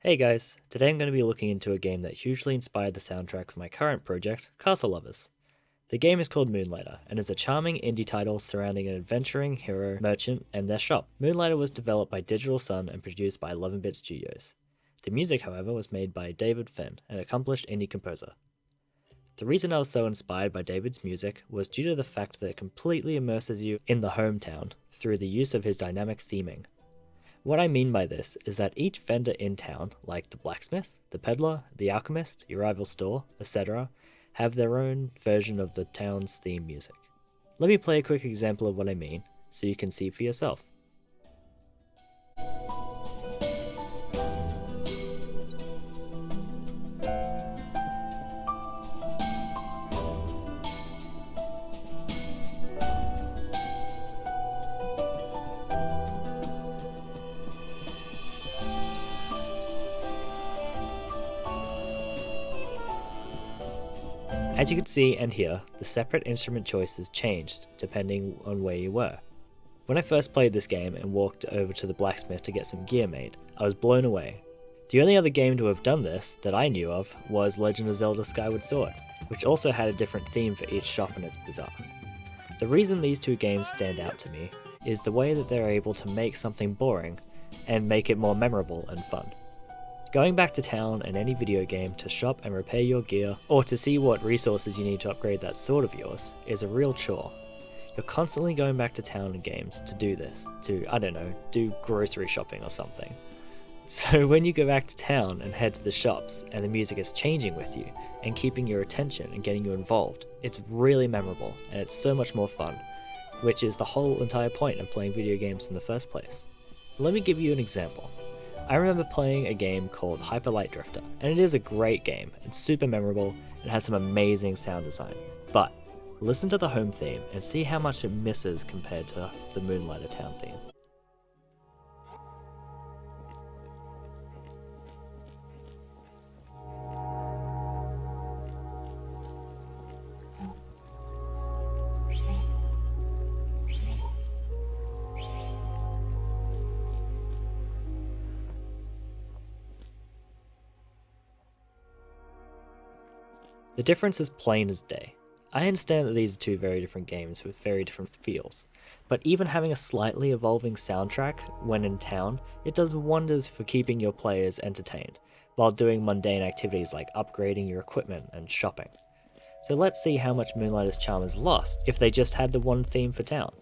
Hey guys, today I'm going to be looking into a game that hugely inspired the soundtrack for my current project, Castle Lovers. The game is called Moonlighter and is a charming indie title surrounding an adventuring hero merchant and their shop. Moonlighter was developed by Digital Sun and produced by 11-Bit Studios. The music, however, was made by David Fenn, an accomplished indie composer. The reason I was so inspired by David's music was due to the fact that it completely immerses you in the hometown through the use of his dynamic theming. What I mean by this is that each vendor in town, like the blacksmith, the peddler, the alchemist, your rival store, etc., have their own version of the town's theme music. Let me play a quick example of what I mean, so you can see for yourself. As you can see and hear, the separate instrument choices changed depending on where you were. When I first played this game and walked over to the blacksmith to get some gear made, I was blown away. The only other game to have done this that I knew of was Legend of Zelda Skyward Sword, which also had a different theme for each shop in its bazaar. The reason these two games stand out to me is the way that they're able to make something boring and make it more memorable and fun. Going back to town in any video game to shop and repair your gear, or to see what resources you need to upgrade that sword of yours, is a real chore. You're constantly going back to town in games to do this, do grocery shopping or something. So when you go back to town and head to the shops and the music is changing with you and keeping your attention and getting you involved, it's really memorable and it's so much more fun, which is the whole entire point of playing video games in the first place. Let me give you an example. I remember playing a game called Hyper Light Drifter, and it is a great game. It's super memorable and has some amazing sound design. But listen to the home theme and see how much it misses compared to the Moonlighter town theme. The difference is plain as day. I understand that these are two very different games with very different feels, but even having a slightly evolving soundtrack when in town, it does wonders for keeping your players entertained, while doing mundane activities like upgrading your equipment and shopping. So let's see how much Moonlighter's charm is lost if they just had the one theme for town.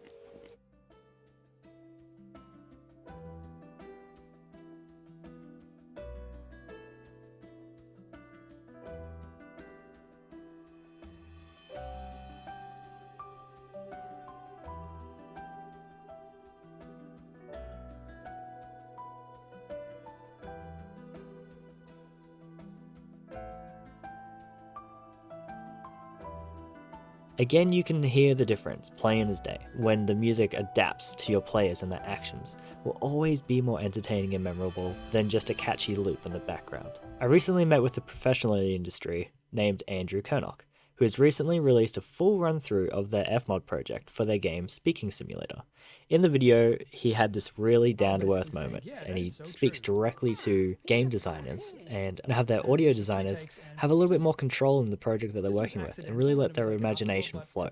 Again, you can hear the difference, plain as day, when the music adapts to your players and their actions, will always be more entertaining and memorable than just a catchy loop in the background. I recently met with a professional in the industry named Andrew Kernock, who has recently released a full run-through of their Fmod project for their game Speaking Simulator. In the video, he had this really down-to-earth moment, and he speaks directly to game designers and have their audio designers have a little bit more control in the project that they're working with and really let their imagination flow.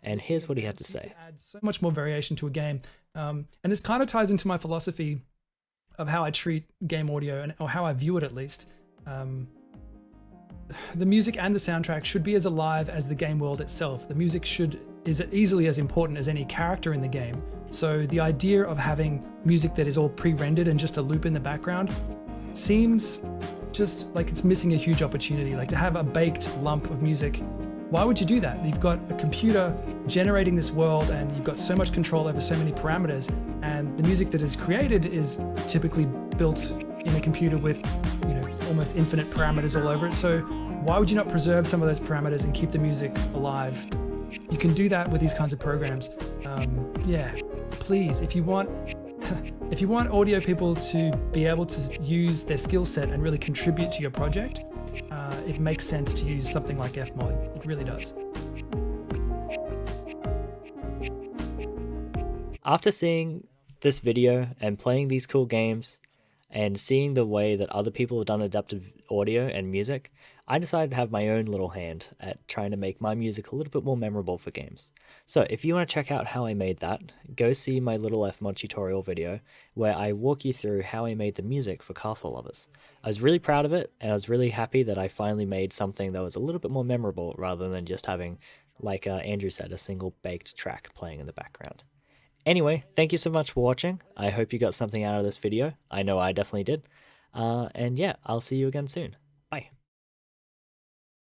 And here's what he had to say. Add so much more variation to a game. And this kind of ties into my philosophy of how I treat game audio, or how I view it at least. The music and the soundtrack should be as alive as the game world itself. The music is easily as important as any character in the game. So the idea of having music that is all pre-rendered and just a loop in the background seems just like it's missing a huge opportunity. Like to have a baked lump of music, why would you do that? You've got a computer generating this world and you've got so much control over so many parameters, and the music that is created is typically built in a computer with almost infinite parameters all over it. So why would you not preserve some of those parameters and keep the music alive? You can do that with these kinds of programs. Please, if you want audio people to be able to use their skill set and really contribute to your project, it makes sense to use something like Fmod. It really does. After seeing this video and playing these cool games, and seeing the way that other people have done adaptive audio and music, I decided to have my own little hand at trying to make my music a little bit more memorable for games. So if you want to check out how I made that, go see my Little F mod tutorial video where I walk you through how I made the music for Castle Lovers. I was really proud of it, and I was really happy that I finally made something that was a little bit more memorable rather than just having, like Andrew said, a single baked track playing in the background. Anyway, thank you so much for watching. I hope you got something out of this video. I know I definitely did. And yeah, I'll see you again soon. Bye.